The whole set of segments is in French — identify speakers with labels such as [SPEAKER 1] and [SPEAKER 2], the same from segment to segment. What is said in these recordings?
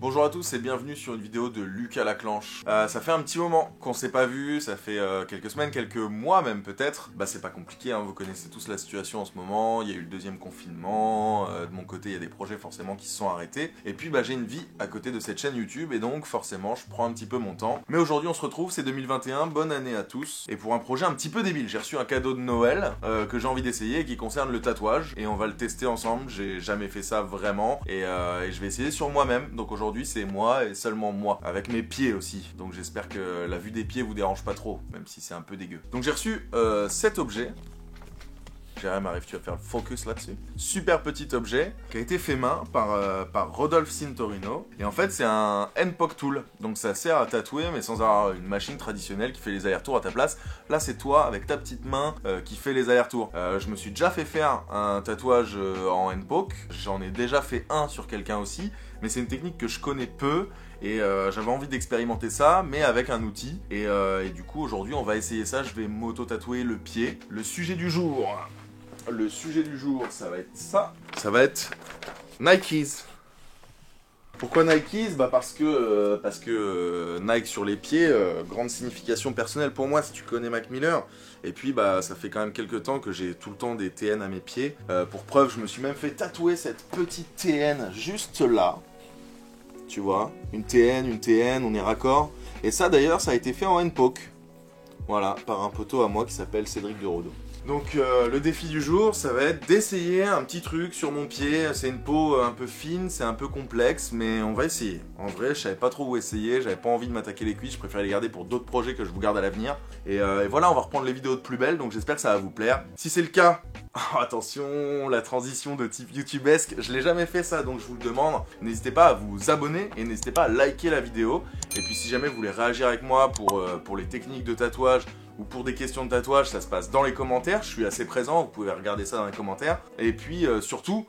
[SPEAKER 1] Bonjour à tous et bienvenue sur une vidéo de Lucas Laclanche. Ça fait un petit moment qu'on s'est pas vu, ça fait quelques semaines, quelques mois même peut-être. Bah c'est pas compliqué, hein, vous connaissez tous la situation en ce moment, il y a eu le deuxième confinement, de mon côté il y a des projets forcément qui se sont arrêtés. Et puis bah j'ai une vie à côté de cette chaîne YouTube et donc forcément je prends un petit peu mon temps. Mais aujourd'hui on se retrouve, c'est 2021, bonne année à tous. Et pour un projet un petit peu débile, j'ai reçu un cadeau de Noël que j'ai envie d'essayer et qui concerne le tatouage. Et on va le tester ensemble, j'ai jamais fait ça vraiment et je vais essayer sur moi-même. Donc aujourd'hui c'est moi et seulement moi, avec mes pieds aussi. Donc j'espère que la vue des pieds vous dérange pas trop, même si c'est un peu dégueu. Donc j'ai reçu cet objet. Jérém, arrives-tu à faire le focus là-dessus? Super petit objet qui a été fait main par Rodolphe Cintorino. Et en fait c'est un N-Poke Tool. Donc ça sert à tatouer mais sans avoir une machine traditionnelle qui fait les allers-retours à ta place. Là c'est toi avec ta petite main qui fait les allers-retours. Je me suis déjà fait faire un tatouage en N-Poke. J'en ai déjà fait un sur quelqu'un aussi. Mais c'est une technique que je connais peu. Et j'avais envie d'expérimenter ça, mais avec un outil. Et du coup aujourd'hui on va essayer ça. Je vais m'auto-tatouer le pied. Le sujet du jour... ça va être ça. Ça va être Nikes. Pourquoi Nikes? Bah parce que Nike sur les pieds, grande signification personnelle pour moi si tu connais Mac Miller. Et puis bah ça fait quand même quelques temps que j'ai tout le temps des TN à mes pieds. Pour preuve, je me suis même fait tatouer cette petite TN juste là. Tu vois, une TN, on est raccord. Et ça d'ailleurs, ça a été fait en N-Poke. Voilà, par un poteau à moi qui s'appelle Cédric de Rodo. Donc le défi du jour, ça va être d'essayer un petit truc sur mon pied. C'est une peau un peu fine, c'est un peu complexe, mais on va essayer. En vrai, je savais pas trop où essayer, j'avais pas envie de m'attaquer les cuisses, je préférais les garder pour d'autres projets que je vous garde à l'avenir. Et voilà, on va reprendre les vidéos de plus belle, donc j'espère que ça va vous plaire. Si c'est le cas, oh, attention, la transition de type youtubesque, je l'ai jamais fait ça, donc je vous le demande. N'hésitez pas à vous abonner et n'hésitez pas à liker la vidéo. Et puis si jamais vous voulez réagir avec moi pour les techniques de tatouage, ou pour des questions de tatouage, ça se passe dans les commentaires, je suis assez présent, vous pouvez regarder ça dans les commentaires. Et puis surtout,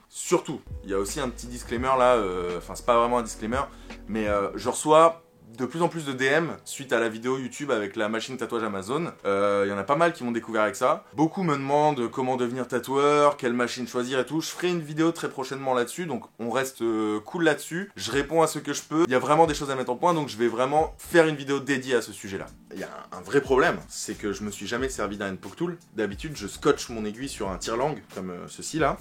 [SPEAKER 1] il y a aussi un petit disclaimer là, enfin c'est pas vraiment un disclaimer, mais je reçois de plus en plus de DM suite à la vidéo YouTube avec la machine tatouage Amazon. Il y en a pas mal qui m'ont découvert avec ça. Beaucoup me demandent comment devenir tatoueur, quelle machine choisir et tout. Je ferai une vidéo très prochainement là-dessus, donc on reste cool là-dessus. Je réponds à ce que je peux. Il y a vraiment des choses à mettre en point, donc je vais vraiment faire une vidéo dédiée à ce sujet-là. Il y a un vrai problème, c'est que je me suis jamais servi d'un N-Poke Tool. D'habitude, je scotche mon aiguille sur un tire-langue, comme ceci là,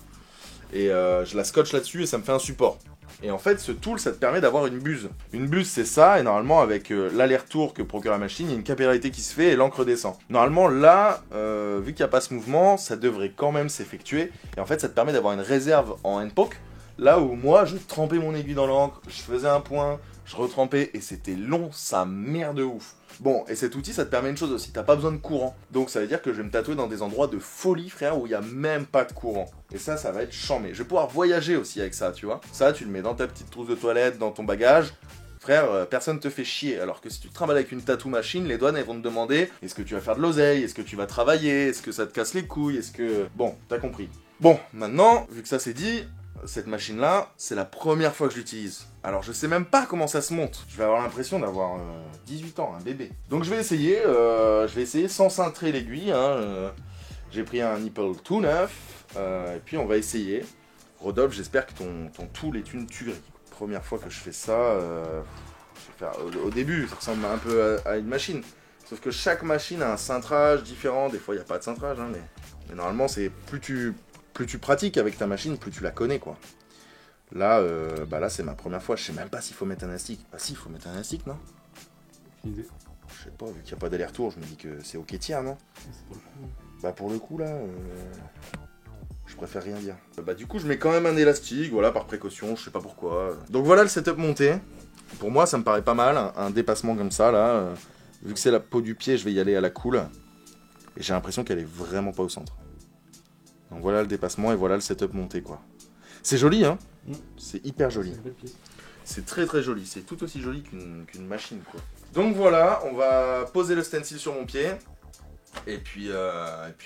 [SPEAKER 1] et je la scotche là-dessus et ça me fait un support. Et en fait, ce tool, ça te permet d'avoir une buse. Une buse, c'est ça, et normalement, avec l'aller-retour que procure la machine, il y a une capillarité qui se fait et l'encre descend. Normalement, là, vu qu'il n'y a pas ce mouvement, ça devrait quand même s'effectuer. Et en fait, ça te permet d'avoir une réserve en N-Poke. Là où moi, je trempais mon aiguille dans l'encre, je faisais un point, je retrempais, et c'était long, ça merde de ouf. Bon, et cet outil, ça te permet une chose aussi, t'as pas besoin de courant. Donc ça veut dire que je vais me tatouer dans des endroits de folie, frère, où il n'y a même pas de courant. Et ça va être chambé. Je vais pouvoir voyager aussi avec ça, tu vois. Ça, tu le mets dans ta petite trousse de toilette, dans ton bagage. Frère, personne te fait chier. Alors que si tu travailles avec une tattoo machine, les douanes, elles vont te demander est-ce que tu vas faire de l'oseille, est-ce que tu vas travailler, est-ce que ça te casse les couilles, est-ce que... Bon, t'as compris. Bon, maintenant, vu que ça c'est dit... Cette machine-là, c'est la première fois que je l'utilise. Alors je sais même pas comment ça se monte. Je vais avoir l'impression d'avoir 18 ans, un bébé. Donc je vais essayer sans cintrer l'aiguille. Hein, j'ai pris un nipple tout neuf. Et puis on va essayer. Rodolphe, j'espère que ton tool est une tuerie. Première fois que je fais ça, je vais faire, au début, ça ressemble un peu à une machine. Sauf que chaque machine a un cintrage différent. Des fois, il n'y a pas de cintrage, hein, mais normalement, c'est plus tu pratiques avec ta machine, plus tu la connais, quoi. Là, là, c'est ma première fois. Je sais même pas s'il faut mettre un élastique. Ah si, il faut mettre un élastique, non?
[SPEAKER 2] Aucune idée.
[SPEAKER 1] Je sais pas, vu qu'il n'y a pas d'aller-retour, je me dis que c'est ok tiers, non? Bah pour le coup, là, je préfère rien dire. Bah du coup, je mets quand même un élastique, voilà, par précaution, je sais pas pourquoi. Donc voilà le setup monté. Pour moi, ça me paraît pas mal, un dépassement comme ça, là. Vu que c'est la peau du pied, je vais y aller à la cool. Et j'ai l'impression qu'elle est vraiment pas au centre. Donc voilà le dépassement et voilà le setup monté, quoi. C'est joli, hein. C'est hyper joli. C'est très très joli. C'est tout aussi joli qu'une machine, quoi. Donc voilà, on va poser le stencil sur mon pied. Et puis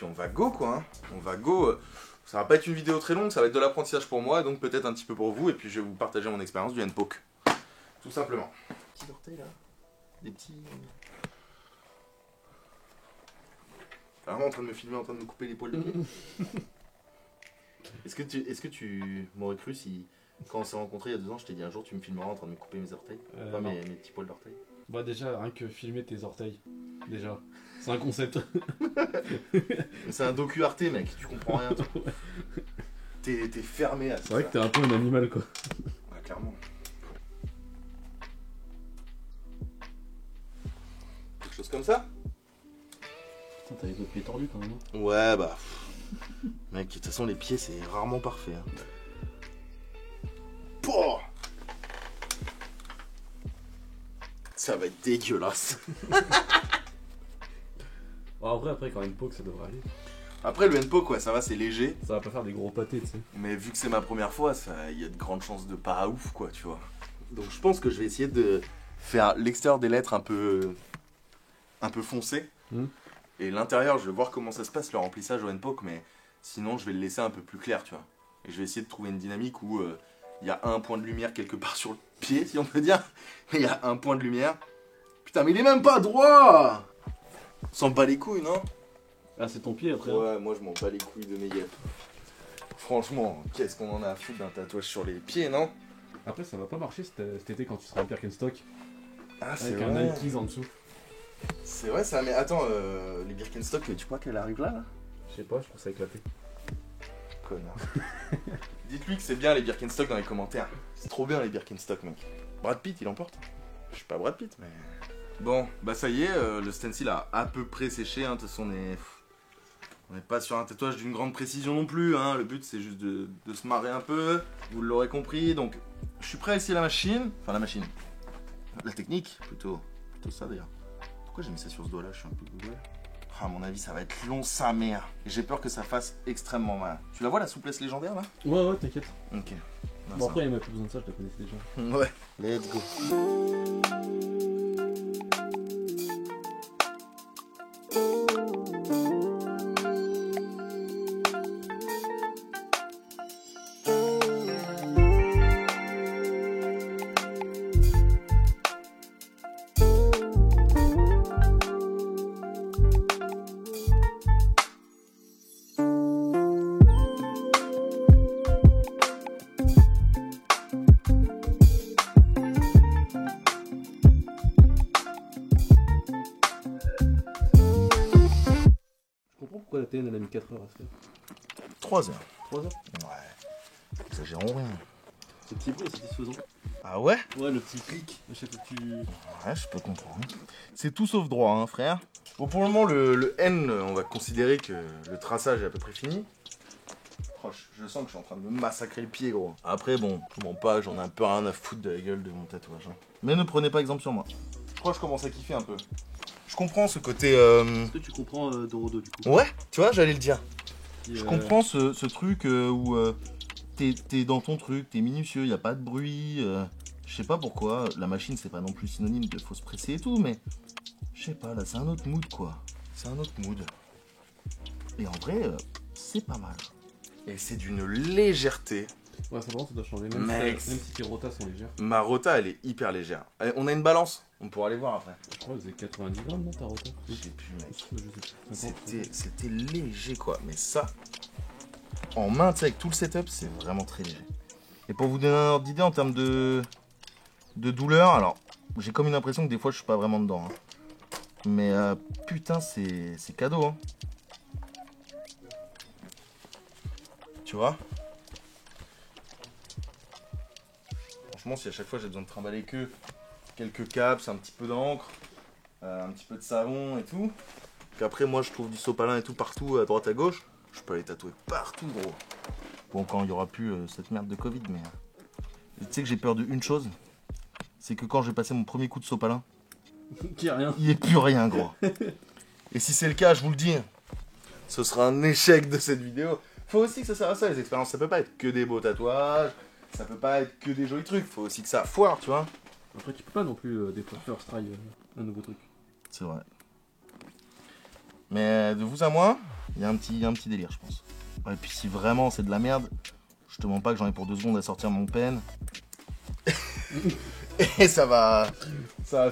[SPEAKER 1] on va go, quoi. Hein. On va go. Ça va pas être une vidéo très longue, ça va être de l'apprentissage pour moi, donc peut-être un petit peu pour vous. Et puis je vais vous partager mon expérience du N-Poke. Tout simplement. Petit orteil là. Des petits... T'es vraiment en train de me filmer, en train de me couper les poils de pied. Est-ce que tu m'aurais cru si Quand on s'est rencontrés il y a 2 ans, je t'ai dit un jour tu me filmeras en train de me couper mes orteils. Enfin mes petits poils d'orteils.
[SPEAKER 2] Bah déjà, rien que filmer tes orteils. Déjà. C'est un concept.
[SPEAKER 1] C'est un docu Arte mec, tu comprends rien. T'es fermé à ça.
[SPEAKER 2] C'est vrai que t'es un peu un animal quoi.
[SPEAKER 1] Ouais, clairement. Quelque chose comme ça?
[SPEAKER 2] Putain, t'as les autres pieds tordus quand même. Hein.
[SPEAKER 1] Ouais, bah. Mec, de toute façon, les pieds, c'est rarement parfait. Hein. Pouah, ça va être dégueulasse.
[SPEAKER 2] Bon, après, quand même, poke, ça devrait aller.
[SPEAKER 1] Après, le N-Poke, ouais, ça va, c'est léger.
[SPEAKER 2] Ça va pas faire des gros pâtés, tu sais.
[SPEAKER 1] Mais vu que c'est ma première fois, il y a de grandes chances de pas ouf, quoi, tu vois. Donc, je pense que je vais essayer de faire l'extérieur des lettres un peu foncé. Et l'intérieur, je vais voir comment ça se passe, le remplissage au N-Poke, mais sinon, je vais le laisser un peu plus clair, tu vois. Et je vais essayer de trouver une dynamique où il y a un point de lumière quelque part sur le pied, si on peut dire. Mais il y a un point de lumière. Putain, mais il est même pas droit! On s'en bat les couilles, non?
[SPEAKER 2] Ah, c'est ton pied après?
[SPEAKER 1] Ouais, moi je m'en bats les couilles de mes yeux. Franchement, qu'est-ce qu'on en a à foutre d'un tatouage sur les pieds, non?
[SPEAKER 2] Après, ça va pas marcher cet été quand tu seras en Birkenstock.
[SPEAKER 1] Ah, c'est
[SPEAKER 2] avec
[SPEAKER 1] vrai.
[SPEAKER 2] un Nike en dessous.
[SPEAKER 1] C'est vrai ça, mais attends, les Birkenstock, tu crois qu'elle arrive là?
[SPEAKER 2] Je sais pas, je trouve ça éclaté.
[SPEAKER 1] Connard. Dites-lui que c'est bien les Birkenstock dans les commentaires. C'est trop bien les Birkenstock, mec. Brad Pitt, il emporte. Je suis pas Brad Pitt, mais... Bon, bah ça y est, le stencil a à peu près séché, hein. De toute façon, on n'est pas sur un tatouage d'une grande précision non plus, hein. Le but, c'est juste de se marrer un peu, vous l'aurez compris. Donc, je suis prêt à essayer la machine. Enfin, la machine. La technique, plutôt ça, d'ailleurs. Pourquoi j'ai mis ça sur ce doigt-là? Je suis un peu google. À mon avis, ça va être long, sa mère. Et j'ai peur que ça fasse extrêmement mal. Tu la vois, la souplesse légendaire, là?
[SPEAKER 2] Ouais, t'inquiète.
[SPEAKER 1] Ok. Non,
[SPEAKER 2] Bon, après, il n'y a pas besoin de ça, je la connaissais déjà.
[SPEAKER 1] Ouais, let's go.
[SPEAKER 2] Pourquoi la TN elle a mis 4 heures à se faire?
[SPEAKER 1] 3 heures.
[SPEAKER 2] 3 heures?
[SPEAKER 1] Ouais. Exagérons rien.
[SPEAKER 2] Ce petit bruit est satisfaisant.
[SPEAKER 1] Ah ouais?
[SPEAKER 2] Ouais, le petit clic. Je sais pas, tu...
[SPEAKER 1] Ouais, je peux comprendre. C'est tout sauf droit, hein, frère. Bon, pour le moment, le N, on va considérer que le traçage est à peu près fini. Oh, je sens que je suis en train de me massacrer le pied, gros. Après, bon, je mens pas, j'en ai un peu rien à foutre de la gueule de mon tatouage. Hein. Mais ne prenez pas exemple sur moi. Je crois que je commence à kiffer un peu. Je comprends ce côté...
[SPEAKER 2] Est-ce que tu comprends Dorodo, du coup?
[SPEAKER 1] Ouais, tu vois, j'allais le dire.
[SPEAKER 2] Qui,
[SPEAKER 1] Je comprends ce truc où t'es dans ton truc, t'es minutieux, y a pas de bruit. Je sais pas pourquoi, la machine c'est pas non plus synonyme de faut se presser et tout, mais je sais pas, là c'est un autre mood quoi. C'est un autre mood. Et en vrai, c'est pas mal. Et c'est d'une légèreté.
[SPEAKER 2] Ouais, ça doit changer,
[SPEAKER 1] Mec,
[SPEAKER 2] même si tes rotas sont légères.
[SPEAKER 1] Ma rota elle est hyper légère. On a une balance, on pourra aller voir après.
[SPEAKER 2] Je crois que c'est 90 grammes, non, ta rota?
[SPEAKER 1] Je sais plus mec.
[SPEAKER 2] Je sais plus.
[SPEAKER 1] C'était léger quoi, mais ça, en main, tu sais, avec tout le setup, c'est vraiment très léger. Et pour vous donner un ordre d'idée en termes de douleur, alors, j'ai comme une impression que des fois je suis pas vraiment dedans. Hein. Mais putain, c'est cadeau. Hein. Tu vois? Franchement, si à chaque fois j'ai besoin de trimballer que quelques caps, un petit peu d'encre, un petit peu de savon et tout, qu'après moi je trouve du sopalin et tout partout, à droite à gauche, je peux aller tatouer partout, gros. Bon, quand il y aura plus cette merde de Covid, mais... tu sais que j'ai peur d'une chose, c'est que quand j'ai passé mon premier coup de sopalin,
[SPEAKER 2] Qu'il y a rien.
[SPEAKER 1] il n'y ait plus rien, gros. Et si c'est le cas, je vous le dis, ce sera un échec de cette vidéo. Faut aussi que ça serve à ça, les expériences. Ça peut pas être que des beaux tatouages, ça peut pas être que des jolis trucs. Faut aussi que ça foire, tu vois.
[SPEAKER 2] Après, tu peux pas non plus des fois first try un nouveau truc.
[SPEAKER 1] C'est vrai. Mais de vous à moi, il y a un petit délire, je pense. Et puis si vraiment c'est de la merde, je te mens pas que j'en ai pour 2 secondes à sortir mon pen. Et ça va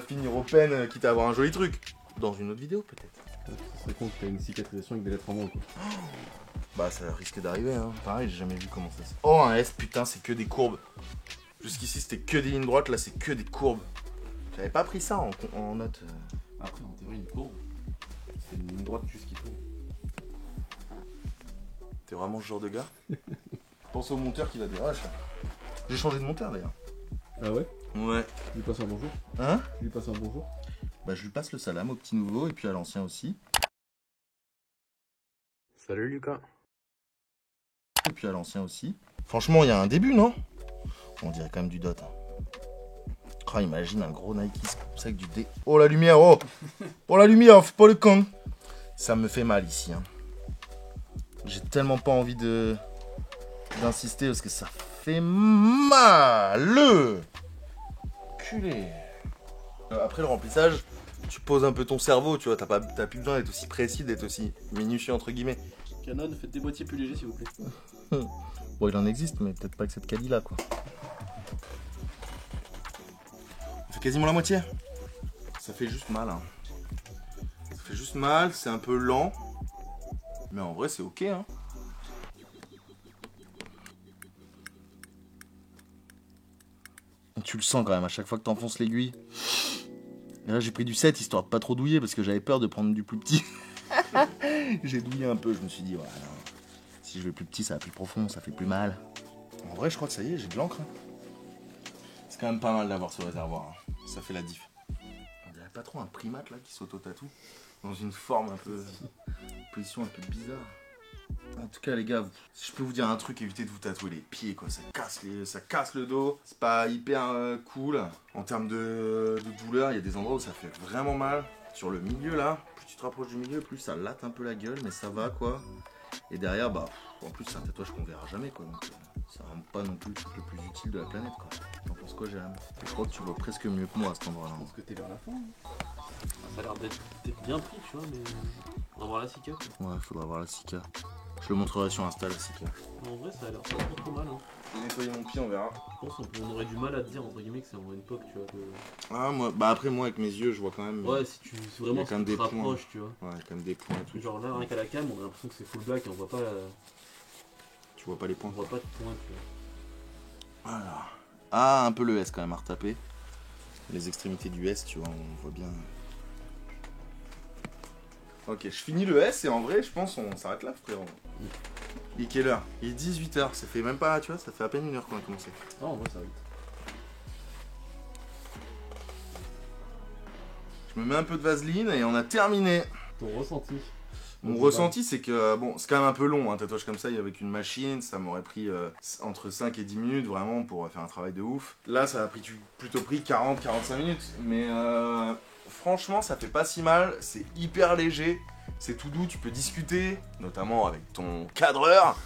[SPEAKER 1] finir au pen, quitte à avoir un joli truc. Dans une autre vidéo, peut-être.
[SPEAKER 2] Ça serait con que t'aies une cicatrisation avec des lettres en moins, quoi.
[SPEAKER 1] Bah ça risque d'arriver, hein. Pareil, j'ai jamais vu comment ça se... Oh, un S, putain, c'est que des courbes. Jusqu'ici, c'était que des lignes droites, là, c'est que des courbes. J'avais pas pris ça en note.
[SPEAKER 2] Après, en théorie, une courbe, c'est une ligne droite juste qu'il faut.
[SPEAKER 1] T'es vraiment ce genre de gars? Pense au monteur qui va dire, ouais, j'ai changé de monteur, d'ailleurs.
[SPEAKER 2] Ah ouais?
[SPEAKER 1] Ouais.
[SPEAKER 2] Tu lui passes un bonjour?
[SPEAKER 1] Hein?
[SPEAKER 2] Tu lui passes un bonjour?
[SPEAKER 1] Bah, je lui passe le salam au petit nouveau, et puis à l'ancien aussi.
[SPEAKER 2] Salut Lucas.
[SPEAKER 1] Et puis à l'ancien aussi. Franchement, il y a un début, non? On dirait quand même du dot. Oh, imagine un gros Nike comme ça avec du dé. Oh la lumière, oh! Oh la lumière, faut pas le con. Ça me fait mal ici. Hein. J'ai tellement pas envie d'insister parce que ça fait mal. Culé. Après le remplissage, tu poses un peu ton cerveau, tu vois. T'as plus besoin d'être aussi précis, d'être aussi minutieux entre guillemets.
[SPEAKER 2] Canon, faites des boîtiers plus légers s'il vous plaît.
[SPEAKER 1] Bon, il en existe, mais peut-être pas avec cette qualité là, quoi. Ça fait quasiment la moitié. Ça fait juste mal, hein. Ça fait juste mal, c'est un peu lent. Mais en vrai, c'est ok, hein. Tu le sens quand même, à chaque fois que t'enfonces l'aiguille. Et là, j'ai pris du 7 histoire de pas trop douiller parce que j'avais peur de prendre du plus petit. J'ai douillé un peu, je me suis dit, voilà. Si je vais plus petit, ça va plus profond, ça fait plus mal. En vrai, je crois que ça y est, j'ai de l'encre. C'est quand même pas mal d'avoir ce réservoir. Hein. Ça fait la diff. On dirait pas trop un primate là qui s'auto-tatoue. Dans une forme un peu... Une position un peu bizarre. En tout cas les gars, si je peux vous dire un truc, évitez de vous tatouer les pieds quoi. Ça casse le dos. C'est pas hyper cool. En termes de douleur, il y a des endroits où ça fait vraiment mal. Sur le milieu là, plus tu te rapproches du milieu, plus ça latte un peu la gueule, mais ça va quoi. Et derrière, bah, en plus c'est un tatouage qu'on verra jamais quoi, donc ça rend pas non plus le truc le plus utile de la planète quoi. T'en penses quoi, Jérôme? Je crois que tu vois presque mieux que moi à cet endroit là.
[SPEAKER 2] Je pense que t'es vers la fin. Hein. Ça a l'air d'être bien pris, tu vois, mais on va voir la Sika.
[SPEAKER 1] Ouais, faudra voir la Sika. Je le montrerai sur Insta la Sika.
[SPEAKER 2] En vrai, ça a l'air pas trop mal. Hein.
[SPEAKER 1] Je vais nettoyer mon pied, on verra.
[SPEAKER 2] Je pense qu'on aurait du mal à te dire entre guillemets que c'est en époque, tu vois.
[SPEAKER 1] Ah, moi, bah après, moi avec mes yeux, je vois quand même.
[SPEAKER 2] Ouais, si tu vraiment
[SPEAKER 1] quand même des
[SPEAKER 2] te rapproches, tu vois.
[SPEAKER 1] Ouais, quand même des points et tout.
[SPEAKER 2] Genre là, rien qu'à la cam, on a l'impression que c'est full black et on voit pas.
[SPEAKER 1] Tu vois pas les
[SPEAKER 2] On
[SPEAKER 1] points.
[SPEAKER 2] voit pas de points, tu vois.
[SPEAKER 1] Voilà. Ah, un peu le S quand même à retaper. Les extrémités du S, tu vois, on voit bien. Ok, je finis le S et en vrai, je pense on s'arrête là, frérot. Il est quelle heure? Il est 18h, ça fait même pas, tu vois, ça fait à peine 1 heure qu'on a commencé.
[SPEAKER 2] Ah, en vrai, ça va vite.
[SPEAKER 1] Je me mets un peu de vaseline et on a terminé.
[SPEAKER 2] Ton ressenti?
[SPEAKER 1] Mon ressenti, c'est que, bon, c'est quand même un peu long, un tatouage comme ça, avec une machine, ça m'aurait pris entre 5 et 10 minutes, vraiment, pour faire un travail de ouf. Là, ça a plutôt pris 40-45 minutes, mais franchement, ça fait pas si mal, c'est hyper léger, c'est tout doux, tu peux discuter, notamment avec ton cadreur,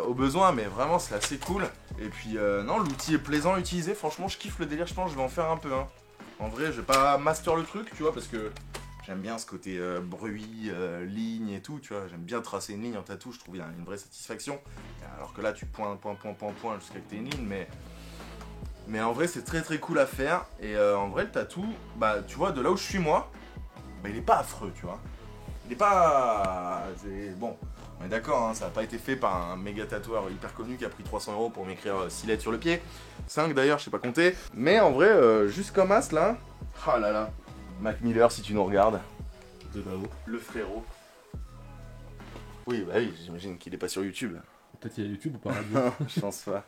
[SPEAKER 1] au besoin, mais vraiment, c'est assez cool. Et puis, non, l'outil est plaisant à utiliser, franchement, je kiffe le délire, je pense que je vais en faire un peu, hein. En vrai, je vais pas master le truc, tu vois, parce que... J'aime bien ce côté bruit, ligne et tout, tu vois. J'aime bien tracer une ligne en tatou, je trouve qu'il y a une vraie satisfaction. Alors que là, tu pointes, point jusqu'à que tu aies une ligne, mais en vrai, c'est très très cool à faire. Et en vrai, le tatou, bah, tu vois, de là où je suis moi, bah, il est pas affreux, tu vois. Il est pas... Bon, on est d'accord, hein, ça n'a pas été fait par un méga tatoueur hyper connu qui a pris 300 € pour m'écrire 6 lettres sur le pied. 5 d'ailleurs, je sais pas compter. Mais en vrai, juste comme as, là... Oh là là. Mac Miller, si tu nous regardes.
[SPEAKER 2] De là-haut.
[SPEAKER 1] Le frérot. Oui, bah oui, j'imagine qu'il est pas sur YouTube.
[SPEAKER 2] Peut-être il y a YouTube ou pas radio.
[SPEAKER 1] Non, je pense pas.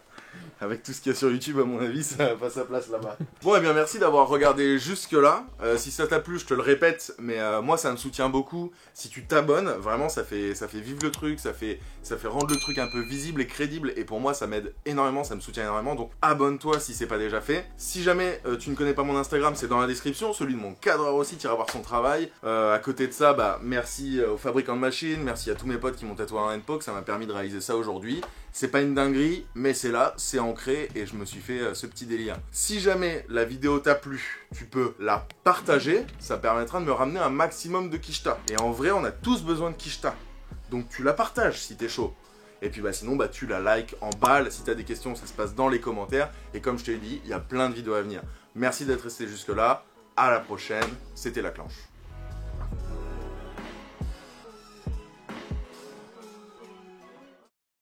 [SPEAKER 1] Avec tout ce qu'il y a sur YouTube, à mon avis, ça n'a pas sa place là-bas. Bon, et bien merci d'avoir regardé jusque-là. Si ça t'a plu, je te le répète, mais moi, ça me soutient beaucoup. Si tu t'abonnes, vraiment, ça fait vivre le truc, ça fait rendre le truc un peu visible et crédible. Et pour moi, ça m'aide énormément, ça me soutient énormément. Donc, abonne-toi si c'est pas déjà fait. Si jamais tu ne connais pas mon Instagram, c'est dans la description. Celui de mon cadreur aussi, tu iras voir son travail. À côté de ça, bah, merci aux fabricants de machines, merci à tous mes potes qui m'ont tatoué un handpoke. Ça m'a permis de réaliser ça aujourd'hui. C'est pas une dinguerie, mais c'est là, c'est ancré et je me suis fait ce petit délire. Si jamais la vidéo t'a plu, tu peux la partager, ça permettra de me ramener un maximum de quicheta. Et en vrai, on a tous besoin de quicheta. Donc tu la partages si t'es chaud. Et puis bah sinon, bah tu la likes en balle. Si t'as des questions, ça se passe dans les commentaires. Et comme je te l'ai dit, il y a plein de vidéos à venir. Merci d'être resté jusque là. À la prochaine, c'était La Clanche.